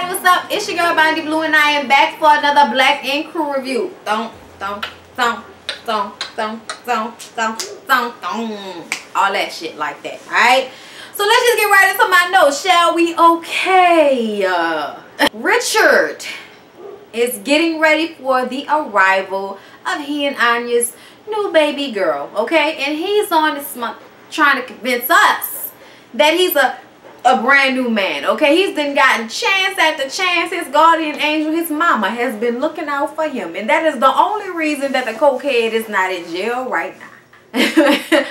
what's up? It's your girl Bondy Blue and I am back for another Black Ink Crew review. All that shit like that, alright? So let's just get right into my notes, shall we? Okay. Richard is getting ready for the arrival of he and Anya's new baby girl, okay? And he's on this month trying to convince us that he's a brand new man, okay? He's been gotten chance after chance. His guardian angel, his mama, has been looking out for him, and that is the only reason that the cokehead is not in jail right now.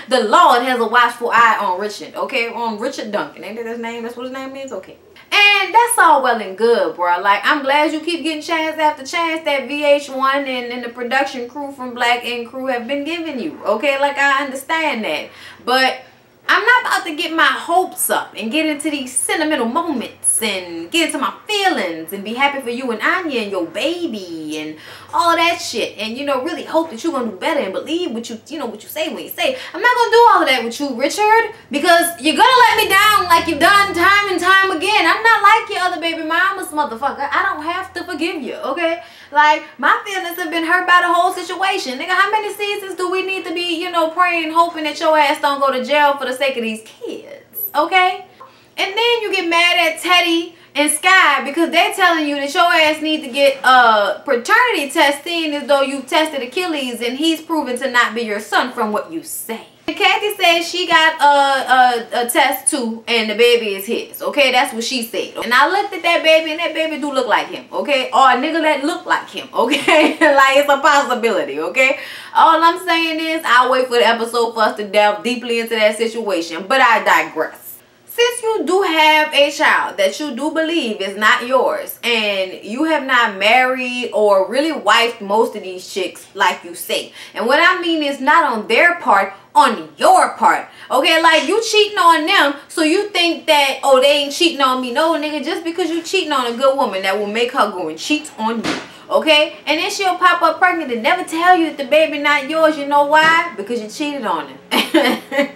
The Lord has a watchful eye on Richard, okay? On Richard Duncan, ain't that his name? That's what his name is, okay? And that's all well and good, bro. Like, I'm glad you keep getting chance after chance that VH1 and the production crew from Black Ink Crew have been giving you, okay? Like, I understand that, but I'm not about to get my hopes up and get into these sentimental moments and get into my feelings and be happy for you and Anya and your baby and all of that shit, and, you know, really hope that you're gonna do better and believe what you know, what you say when you say. I'm not gonna do all of that with you, Richard, because you're gonna let me down like you've done time and time again. I'm not like your other baby mamas, motherfucker. I don't have to forgive you, okay? Like, my feelings have been hurt by the whole situation. Nigga, how many seasons do we need to be, you know, praying, hoping that your ass don't go to jail for the sake of these kids, okay? And then you get mad at Teddy and Sky because they're telling you that your ass need to get paternity testing as though you tested Achilles and he's proven to not be your son from what you say. And Kathy says she got a test too and the baby is his, okay? That's what she said. And I looked at that baby and that baby do look like him, okay? Or a nigga that look like him, okay? Like, it's a possibility, okay? All I'm saying is I'll wait for the episode for us to delve deeply into that situation, but I digress. Since you do have a child that you do believe is not yours and you have not married or really wifed most of these chicks like you say, and what I mean is not on their part, on your part, okay? Like, you cheating on them, so you think that, oh, they ain't cheating on me. No, nigga, just because you cheating on a good woman, that will make her go and cheat on you, okay? And then she'll pop up pregnant and never tell you that the baby not yours. You know why? Because you cheated on him.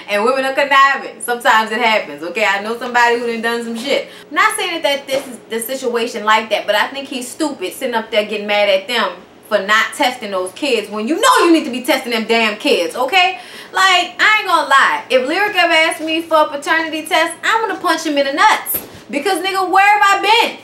And women are conniving. Sometimes it happens, okay? I know somebody who done some shit. I'm not saying that this is the situation like that, but I think he's stupid sitting up there getting mad at them for not testing those kids when you know you need to be testing them damn kids, okay? Like, I ain't gonna lie. If Lyric ever asked me for a paternity test, I'm gonna punch him in the nuts. Because, nigga, where have I been?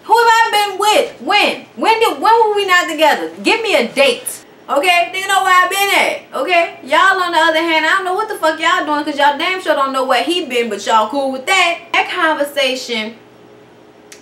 Who have I been with? When? When were we not together? Give me a date. Okay, nigga know where I been at, okay? Y'all on the other hand, I don't know what the fuck y'all doing because y'all damn sure don't know where he been, but y'all cool with that. That conversation,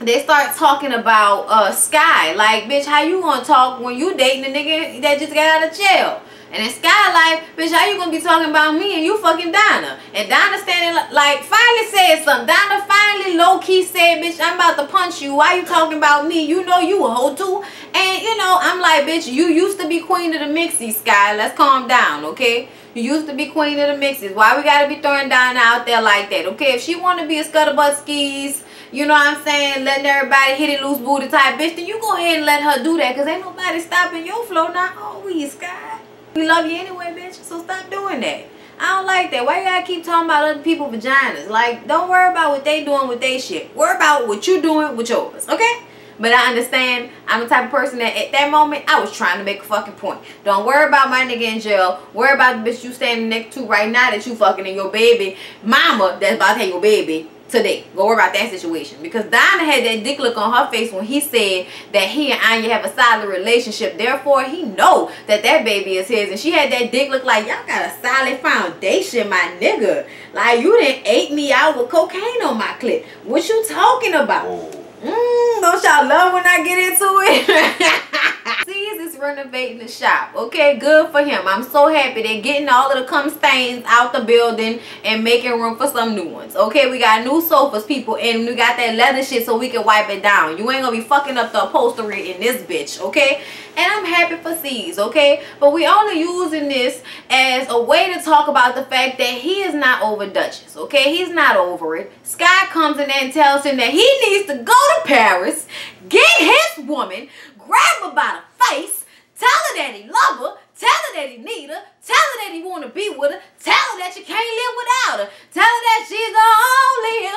they start talking about Sky. Like, bitch, how you gonna talk when you dating a nigga that just got out of jail? And then Sky like, bitch, how you gonna be talking about me and you fucking Donna? And Donna standing like finally said something. Donna finally low-key said, bitch, I'm about to punch you. Why you talking about me? You know you a hoe too. And, you know, I'm like, bitch, you used to be queen of the mixies, Sky. Let's calm down, okay? You used to be queen of the mixies. Why we gotta be throwing Donna out there like that, okay? If she want to be a scuttlebutt skis, you know what I'm saying, letting everybody hit it loose booty type bitch, then you go ahead and let her do that because ain't nobody stopping your flow now. Oh, we Sky. We love you anyway, bitch, so stop doing that. I don't like that. Why you gotta keep talking about other people's vaginas? Like, don't worry about what they doing with their shit. Worry about what you doing with yours, okay? But I understand I'm the type of person that at that moment, I was trying to make a fucking point. Don't worry about my nigga in jail. Worry about the bitch you standing next to right now that you fucking and your baby mama that's about to have your baby today. Go worry about that situation. Because Donna had that dick look on her face when he said that he and Anya have a solid relationship. Therefore, he know that that baby is his. And she had that dick look like, y'all got a solid foundation, my nigga. Like, you done ate me out with cocaine on my clit. What you talking about? Don't y'all love when I get into it? Sees is renovating the shop. Okay, good for him. I'm so happy they're getting all of the cum stains out the building and making room for some new ones. Okay, we got new sofas, people, and we got that leather shit so we can wipe it down. You ain't gonna be fucking up the upholstery in this bitch, okay? And I'm happy for C's, okay? But we only using this as a way to talk about the fact that he is not over Duchess, okay? He's not over it. Sky comes in there and tells him that he needs to go to Paris, get his woman, grab her by the face, tell her that he love her, tell her that he need her, tell her that he want to be with her, tell her that you can't live without her, tell her that she's the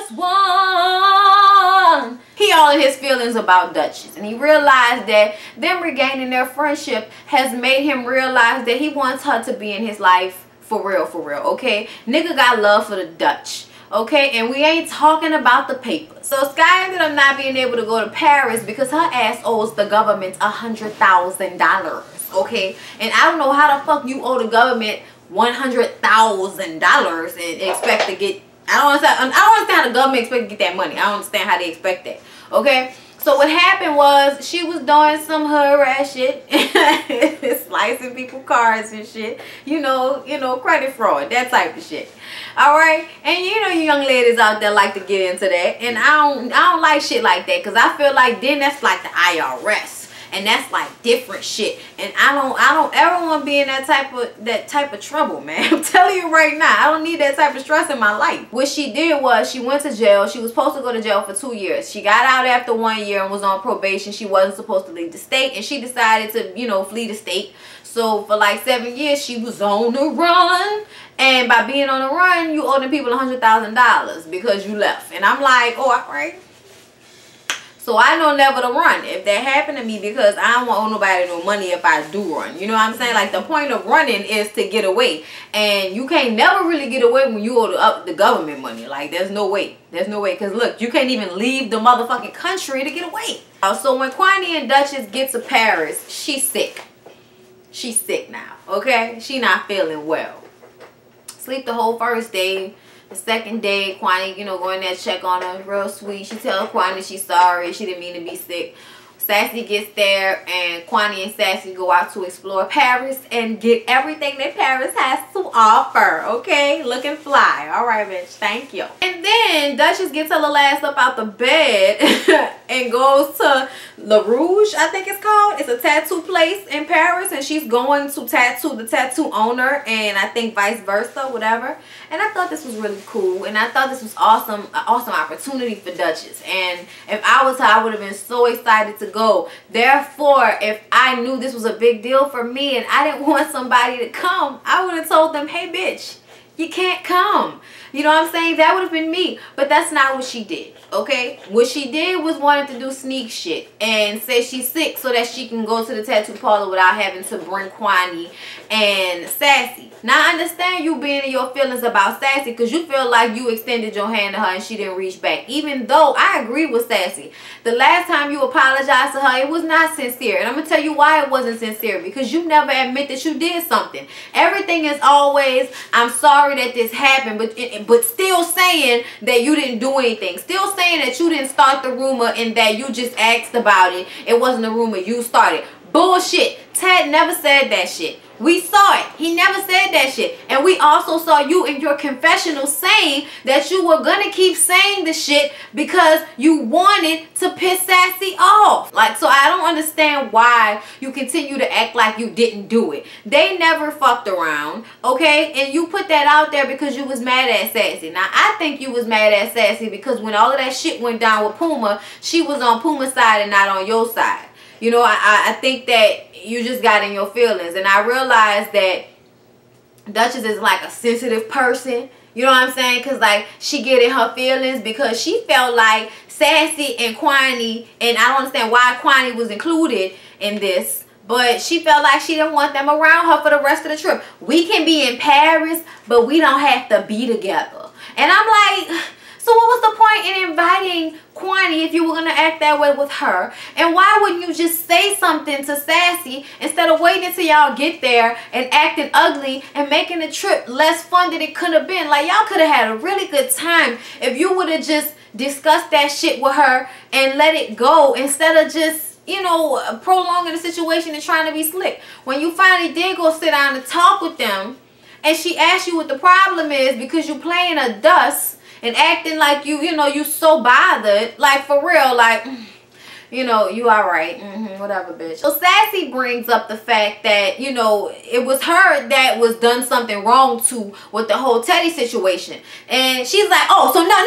onlyest one. He all feelings about Duchess, and he realized that them regaining their friendship has made him realize that he wants her to be in his life for real, okay? Nigga got love for the Dutch, okay? And we ain't talking about the paper. So Sky ended up not being able to go to Paris because her ass owes the government $100,000, okay? And I don't know how the fuck you owe the government $100,000 and expect to get, I don't understand how the government expect to get that money. I don't understand how they expect that, okay? So what happened was she was doing some hood rat shit, slicing people's cards and shit, you know, credit fraud, that type of shit. All right, and you know, you young ladies out there like to get into that, and I don't like shit like that, because I feel like then that's like the IRS. And that's like different shit, and I don't ever want to be in that type of trouble, man. I'm telling you right now, I don't need that type of stress in my life. What she did was she went to jail. She was supposed to go to jail for 2 years. She got out after 1 year and was on probation. She wasn't supposed to leave the state, and she decided to, you know, flee the state. So for like 7 years she was on the run, and by being on the run, you owe the people $100,000 because you left. And I'm like, oh, all right. So I know never to run if that happened to me, because I don't want nobody no money if I do run. You know what I'm saying? Like, the point of running is to get away. And you can't never really get away when you owe the government money. Like, there's no way. There's no way. Because look, you can't even leave the motherfucking country to get away. So when Kwani and Duchess get to Paris, she's sick. She's sick now, okay? She not feeling well. Sleep the whole first day. The second day, Kwani, you know, going there to check on her, real sweet. She tells Kwani she's sorry. She didn't mean to be sick. Sassy gets there, and Kwani and Sassy go out to explore Paris and get everything that Paris has to offer, okay? Looking fly. All right, bitch. Thank you. And then Duchess gets her little ass up out the bed and goes to Le Rouge, I think it's called. It's a tattoo place in Paris, and she's going to tattoo the tattoo owner, and I think vice versa, whatever. And I thought this was really cool, and I thought this was awesome, an awesome opportunity for Duchess. And if I was her, I would have been so excited to go. Therefore, if I knew this was a big deal for me and I didn't want somebody to come, I would have told them, hey bitch, you can't come. You know what I'm saying? That would have been me. But that's not what she did, okay? What she did was wanted to do sneak shit and say she's sick so that she can go to the tattoo parlor without having to bring Kwani and Sassy. Now, I understand you being in your feelings about Sassy because you feel like you extended your hand to her and she didn't reach back. Even though I agree with Sassy. The last time you apologized to her, it was not sincere. And I'm going to tell you why it wasn't sincere. Because you never admit that you did something. Everything is always, I'm sorry that this happened, but still saying that you didn't do anything. Still saying that you didn't start the rumor and that you just asked about it. It wasn't a rumor, you started. Bullshit. Ted never said that shit. We saw it. He never said that shit. And we also saw you in your confessional saying that you were going to keep saying the shit because you wanted to piss Sassy off. Like, so I don't understand why you continue to act like you didn't do it. They never fucked around, okay? And you put that out there because you was mad at Sassy. Now, I think you was mad at Sassy because when all of that shit went down with Puma, she was on Puma's side and not on your side. You know, I think that you just got in your feelings. And I realized that Duchess is like a sensitive person. You know what I'm saying? Because, like, she get in her feelings because she felt like Sassy and Kwani, and I don't understand why Kwani was included in this, but she felt like she didn't want them around her for the rest of the trip. We can be in Paris, but we don't have to be together. And I'm like, so what was the point in inviting Kwani if you were going to act that way with her? And why wouldn't you just say something to Sassy instead of waiting until y'all get there and acting ugly and making the trip less fun than it could have been? Like, y'all could have had a really good time if you would have just discussed that shit with her and let it go instead of just, you know, prolonging the situation and trying to be slick. When you finally did go sit down and talk with them and she asked you what the problem is because you playing a dust and acting like you know, you so bothered, like, for real, like, you know, you alright, whatever, bitch. So Sassy brings up the fact that, you know, it was her that was done something wrong to with the whole Teddy situation. And she's like, oh, so no,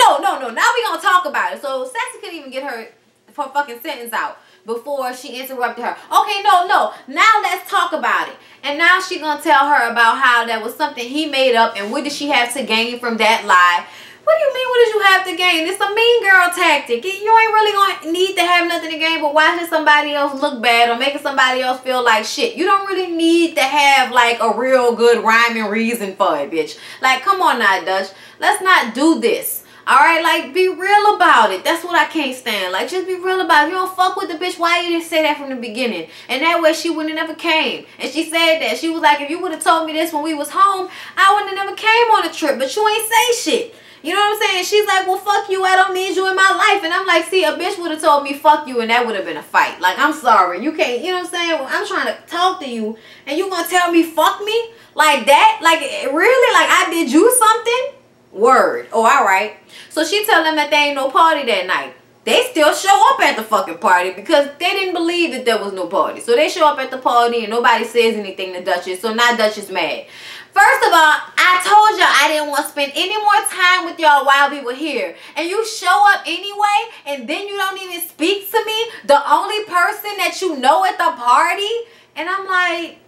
now we gonna talk about it. So Sassy couldn't even get her fucking sentence out before she interrupted her. Okay, no, now let's talk about it. And now she gonna tell her about how that was something he made up and what did she have to gain from that lie. What do you mean, what did you have to gain? It's a mean girl tactic. You ain't really gonna need to have nothing to gain but watching somebody else look bad or making somebody else feel like shit. You don't really need to have like a real good rhyme and reason for it, bitch. Like, come on now, Dutch. Let's not do this. Alright, like, be real about it. That's what I can't stand. Like, just be real about it. If you don't fuck with the bitch, why you didn't say that from the beginning? And that way she wouldn't have never came. And she said that. She was like, if you would have told me this when we was home, I wouldn't have never came on the trip. But you ain't say shit. You know what I'm saying? She's like, well, fuck you. I don't need you in my life. And I'm like, see, a bitch would have told me fuck you and that would have been a fight. Like, I'm sorry. You can't, you know what I'm saying? Well, I'm trying to talk to you and you gonna tell me fuck me? Like that? Like, really? Like, I did you something? Word. Oh, all right. So she tell them that there ain't no party that night. They still show up at the fucking party because they didn't believe that there was no party. So they show up at the party and nobody says anything to Duchess. So now Duchess mad. First of all, I told y'all I didn't want to spend any more time with y'all while we were here. And you show up anyway, and then you don't even speak to me, the only person that you know at the party. And I'm like,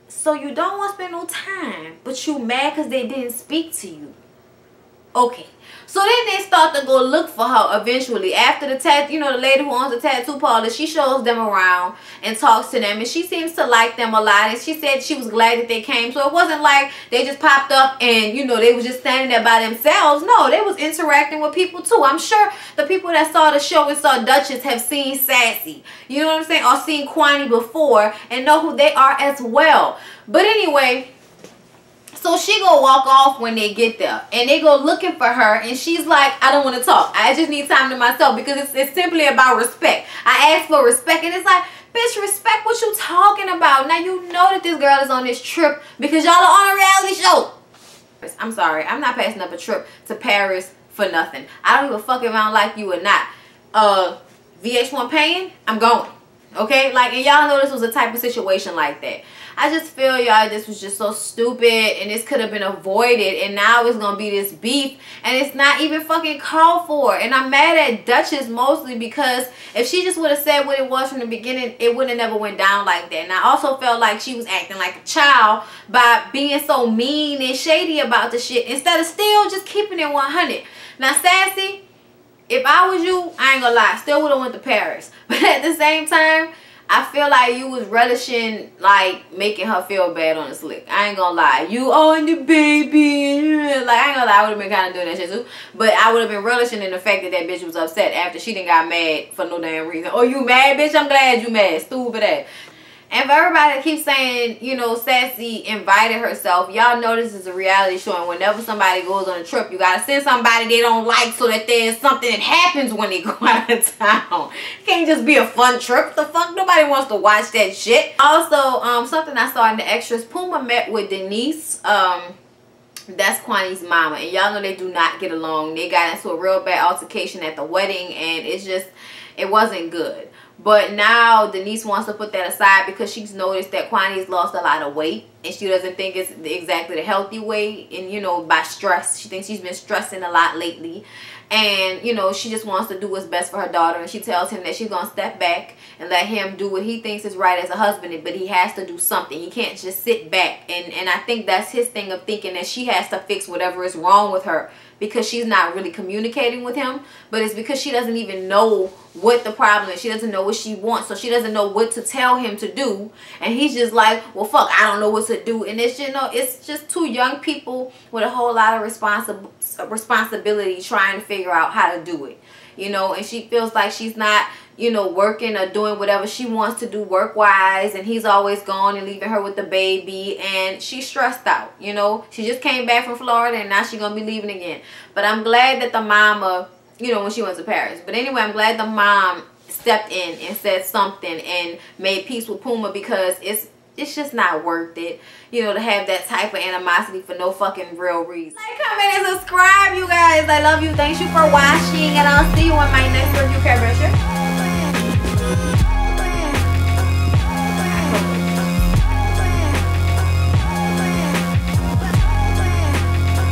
so you don't want to spend no time, but you mad because they didn't speak to you. Okay. So then they start to go look for her eventually. After the tattoo, you know, the lady who owns the tattoo parlor, she shows them around and talks to them. And she seems to like them a lot. And she said she was glad that they came. So it wasn't like they just popped up and, you know, they was just standing there by themselves. No, they was interacting with people too. I'm sure the people that saw the show and saw Duchess have seen Sassy. You know what I'm saying? Or seen Kwani before and know who they are as well. But anyway, so she go walk off when they get there. And they go looking for her. And she's like, I don't want to talk. I just need time to myself. Because it's simply about respect. I asked for respect. And it's like, bitch, respect what you talking about. Now you know that this girl is on this trip because y'all are on a reality show. I'm sorry. I'm not passing up a trip to Paris for nothing. I don't give a fuck if I don't like you or not. VH1 paying, I'm going. Okay? Like, and y'all know this was a type of situation like that. I just feel, y'all, this was just so stupid and this could have been avoided and now it's going to be this beef and it's not even fucking called for. And I'm mad at Duchess mostly because if she just would have said what it was from the beginning, it would have never went down like that. And I also felt like she was acting like a child by being so mean and shady about the shit instead of still just keeping it 100. Now, Sassy, if I was you, I ain't gonna lie, still would have went to Paris. But at the same time, I feel like you was relishing, like, making her feel bad on the slick. I ain't gonna lie. You on the baby. Like, I ain't gonna lie. I would have been kind of doing that shit too. But I would have been relishing in the fact that that bitch was upset after she done got mad for no damn reason. Oh, you mad, bitch? I'm glad you mad. Stupid ass. And for everybody that keeps saying, you know, Sassy invited herself, y'all know this is a reality show. And whenever somebody goes on a trip, you got to send somebody they don't like so that there's something that happens when they go out of town. It can't just be a fun trip. The fuck? Nobody wants to watch that shit. Also, something I saw in the extras, Puma met with Denise. That's Kwani's mama. And y'all know they do not get along. They got into a real bad altercation at the wedding. And it's just, it wasn't good. But now Denise wants to put that aside because she's noticed that Kwani's lost a lot of weight. And she doesn't think it's exactly the healthy weight. And, you know, by stress. She thinks she's been stressing a lot lately. And, you know, she just wants to do what's best for her daughter. And she tells him that she's going to step back and let him do what he thinks is right as a husband. But he has to do something. He can't just sit back. And I think that's his thing of thinking that she has to fix whatever is wrong with her. Because she's not really communicating with him. But it's because she doesn't even know what the problem is. She doesn't know what she wants. So she doesn't know what to tell him to do. And he's just like, well, fuck, I don't know what to do. And it's, you know, it's just two young people with a whole lot of responsibility trying to figure out how to do it. You know, and she feels like she's not, you know, working or doing whatever she wants to do work-wise. And he's always gone and leaving her with the baby. And she's stressed out, you know. She just came back from Florida and now she's going to be leaving again. But I'm glad that the mama, you know, when she went to Paris. But anyway, I'm glad the mom stepped in and said something and made peace with Puma because it's just not worth it, you know, to have that type of animosity for no fucking real reason. Like, comment, and subscribe, you guys. I love you. Thanks you for watching, and I'll see you on my next review. Care about you?